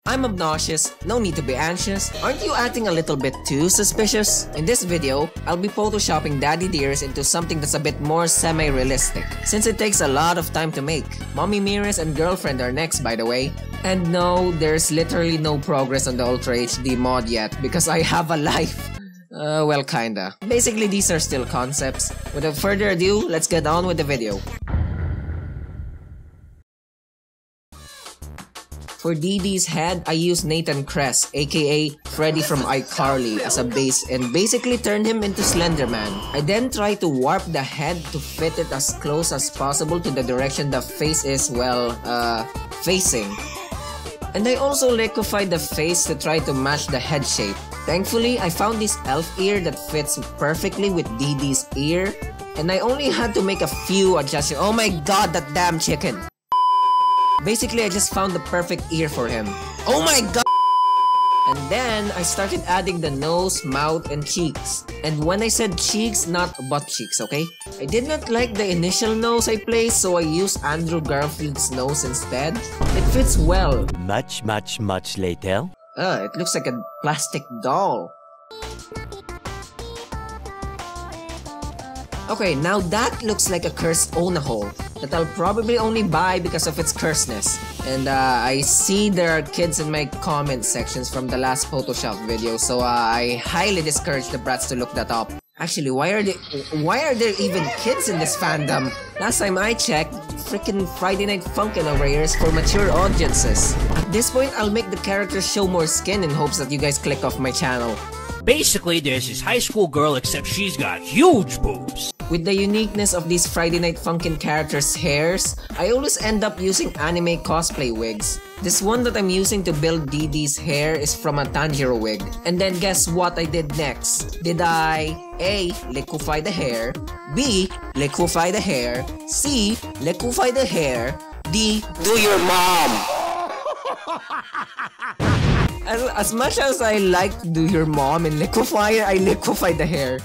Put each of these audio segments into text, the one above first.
I'm obnoxious, no need to be anxious. Aren't you acting a little bit too suspicious? In this video, I'll be photoshopping Daddy Dearest into something that's a bit more semi-realistic, since it takes a lot of time to make. Mommy Mrcbleck and girlfriend are next, by the way. And no, there's literally no progress on the Ultra HD mod yet because I have a life. Well, kinda. Basically, these are still concepts. Without further ado, let's get on with the video. For DD's head, I used Nathan Kress, aka Freddy from iCarly, as a base and basically turned him into Slenderman. I then tried to warp the head to fit it as close as possible to the direction the face is, well, facing. And I also liquefied the face to try to match the head shape. Thankfully, I found this elf ear that fits perfectly with DD's ear, and I only had to make a few adjustments. Oh my god, that damn chicken! Basically, I just found the perfect ear for him. Oh my god! And then, I started adding the nose, mouth, and cheeks. And when I said cheeks, not butt cheeks, okay? I did not like the initial nose I placed, so I used Andrew Garfield's nose instead. It fits well. Much later. It looks like a plastic doll. Okay, now that looks like a cursed Onahole that I'll probably only buy because of its curseness. And I see there are kids in my comment sections from the last Photoshop video, so I highly discourage the brats to look that up. Actually, why are there even kids in this fandom? Last time I checked, freaking Friday Night Funkin' over here is for mature audiences. At this point, I'll make the characters show more skin in hopes that you guys click off my channel. Basically, there's this high school girl except she's got huge boobs. With the uniqueness of these Friday Night Funkin' characters' hairs, I always end up using anime cosplay wigs. This one that I'm using to build DD's hair is from a Tanjiro wig. And then guess what I did next? Did I A. liquefy the hair, B. liquefy the hair, C. liquefy the hair, D. do your mom! As much as I like to do your mom in liquefier, I liquefy the hair.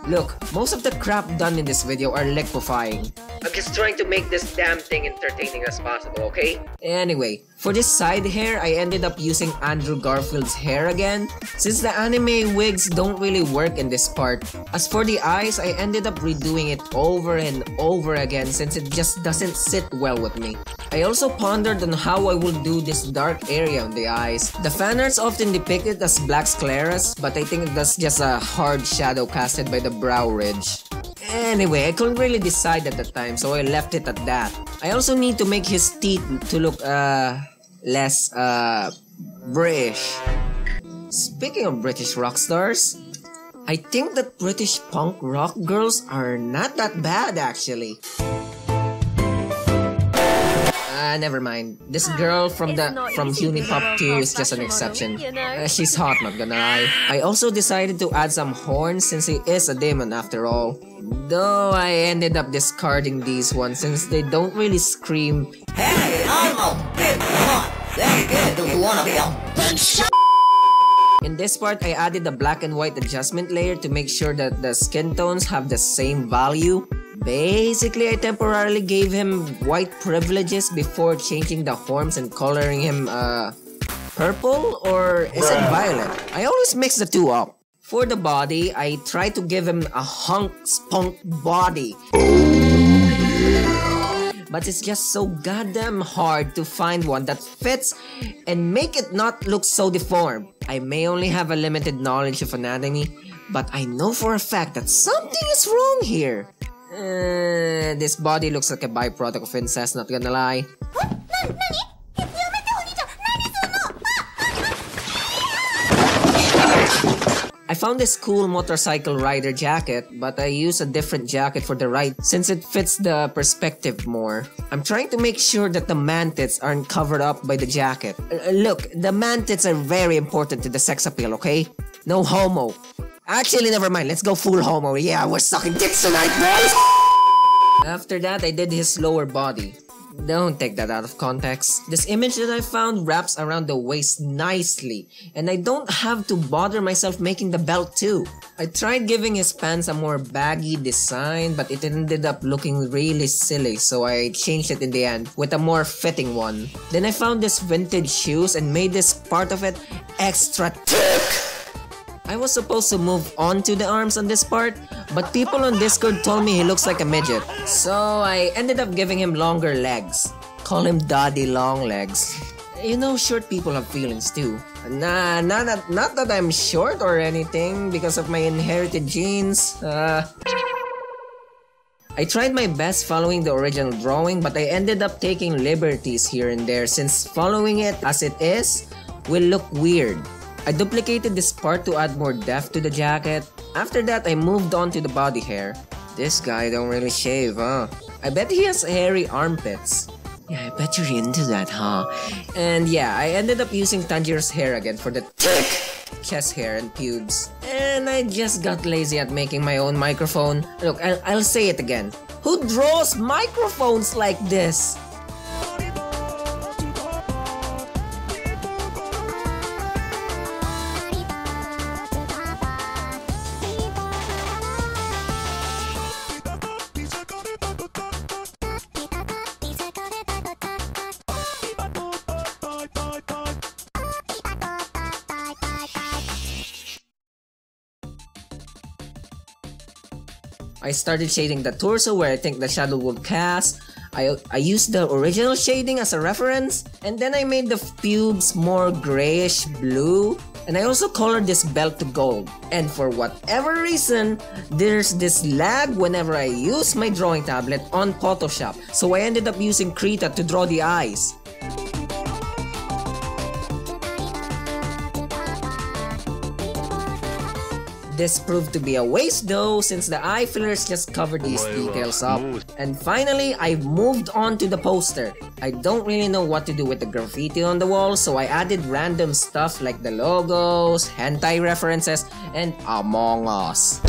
Look, most of the crap done in this video are liquefying. I'm just trying to make this damn thing entertaining as possible, okay? Anyway, for this side hair, I ended up using Andrew Garfield's hair again, since the anime wigs don't really work in this part. As for the eyes, I ended up redoing it over and over again since it just doesn't sit well with me. I also pondered on how I will do this dark area on the eyes. The fanarts often depict it as black scleras, but I think that's just a hard shadow casted by the brow ridge. Anyway, I couldn't really decide at the time, so I left it at that. I also need to make his teeth to look, less, British. Speaking of British rock stars, I think that British punk rock girls are not that bad, actually. Never mind. This girl from Unipop 2 is just an exception. She's hot, not gonna lie. I also decided to add some horns since he is a demon after all. Though I ended up discarding these ones since they don't really scream, "Hey, I'm a big hot! Hey, kid, do you wanna be a big shot?" In this part, I added a black and white adjustment layer to make sure that the skin tones have the same value. Basically, I temporarily gave him white privileges before changing the horns and coloring him, purple? Or is it violet? I always mix the two up. For the body, I tried to give him a spunk body. Oh, yeah. But it's just so goddamn hard to find one that fits and make it not look so deformed. I may only have a limited knowledge of anatomy, but I know for a fact that something is wrong here. This body looks like a byproduct of incest, not gonna lie. I found this cool motorcycle rider jacket, but I use a different jacket for the ride since it fits the perspective more. I'm trying to make sure that the man-tits aren't covered up by the jacket. Look, the man-tits are very important to the sex appeal, okay? No homo. Actually, never mind. Let's go full homo. Yeah, we're sucking dicks tonight, boys! After that, I did his lower body. Don't take that out of context. This image that I found wraps around the waist nicely, and I don't have to bother myself making the belt too. I tried giving his pants a more baggy design, but it ended up looking really silly, so I changed it in the end with a more fitting one. Then I found this vintage shoes and made this part of it extra thick. I was supposed to move on to the arms on this part, but people on Discord told me he looks like a midget. So I ended up giving him longer legs. Call him Daddy Long Legs. You know, short people have feelings too. Nah, not that I'm short or anything because of my inherited genes. I tried my best following the original drawing, but I ended up taking liberties here and there since following it as it is will look weird. I duplicated this part to add more depth to the jacket. After that, I moved on to the body hair. This guy don't really shave, huh? I bet he has hairy armpits. Yeah, I bet you're into that, huh? And yeah, I ended up using Tanjiro's hair again for the thick chest hair and pubes. And I just got lazy at making my own microphone. Look, I'll say it again. Who draws microphones like this? I started shading the torso where I think the shadow would cast. I used the original shading as a reference, and then I made the pubes more grayish blue, and I also colored this belt to gold. And for whatever reason, there's this lag whenever I use my drawing tablet on Photoshop, so I ended up using Krita to draw the eyes. This proved to be a waste though, since the eye fillers just covered these details up. And finally, I moved on to the poster. I don't really know what to do with the graffiti on the wall, so I added random stuff like the logos, hentai references, and Among Us.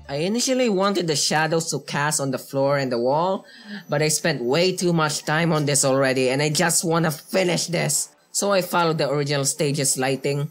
I initially wanted the shadows to cast on the floor and the wall, but I spent way too much time on this already and I just wanna finish this. So I followed the original stage's lighting.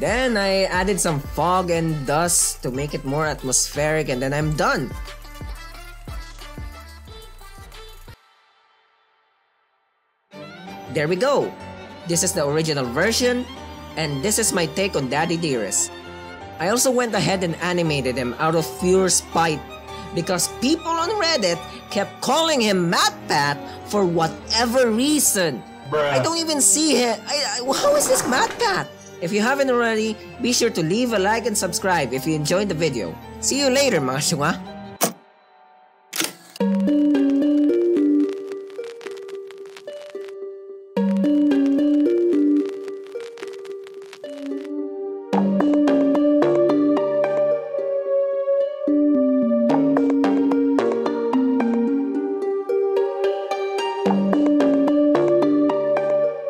Then I added some fog and dust to make it more atmospheric, and then I'm done. There we go. This is the original version, and this is my take on Daddy Dearest. I also went ahead and animated him out of pure spite because people on Reddit kept calling him MatPat for whatever reason. Bruh. I don't even see him. How is this MatPat? If you haven't already, be sure to leave a like and subscribe if you enjoyed the video. See you later, mga syunga!